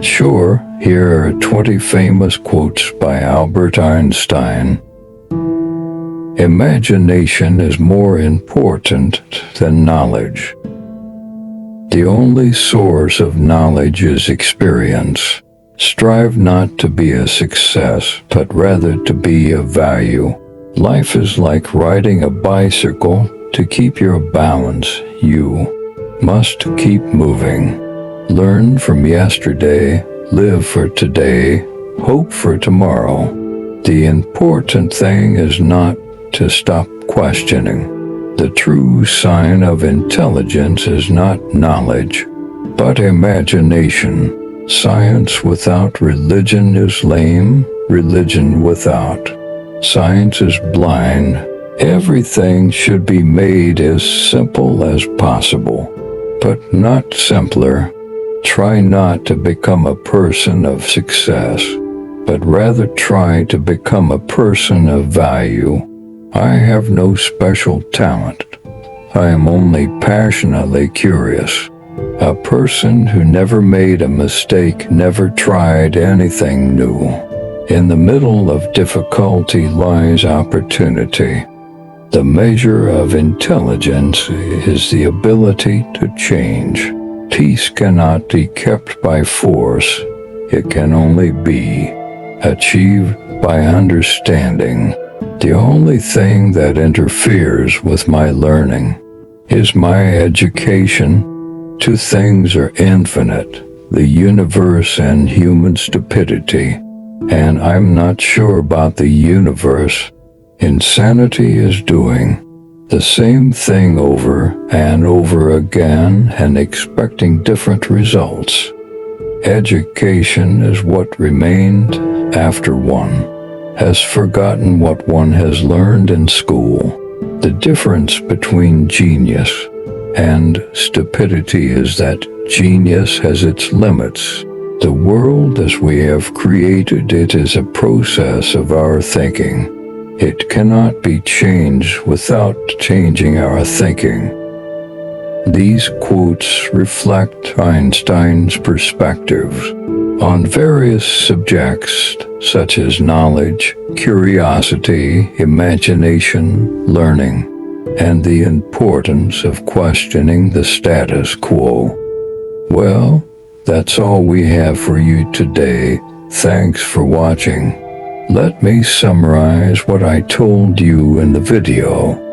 Sure, here are 20 famous quotes by Albert Einstein. Imagination is more important than knowledge. The only source of knowledge is experience. Strive not to be a success, but rather to be of value. Life is like riding a bicycle. To keep your balance, you must keep moving. Learn from yesterday, live for today, hope for tomorrow. The important thing is not to stop questioning. The true sign of intelligence is not knowledge, but imagination. Science without religion is lame, religion without science is blind. Everything should be made as simple as possible, but not simpler. Try not to become a person of success, but rather try to become a person of value. I have no special talent. I am only passionately curious. A person who never made a mistake never tried anything new. In the middle of difficulty lies opportunity. The measure of intelligence is the ability to change. Peace cannot be kept by force. It can only be achieved by understanding. The only thing that interferes with my learning is my education. Two things are infinite, the universe and human stupidity, and I'm not sure about the universe. Insanity is doing the same thing over and over again and expecting different results. Education is what remained after one has forgotten what one has learned in school. The difference between genius and stupidity is that genius has its limits. The world as we have created it is a process of our thinking. It cannot be changed without changing our thinking. These quotes reflect Einstein's perspectives on various subjects such as knowledge, curiosity, imagination, learning, and the importance of questioning the status quo. Well, that's all we have for you today. Thanks for watching. Let me summarize what I told you in the video.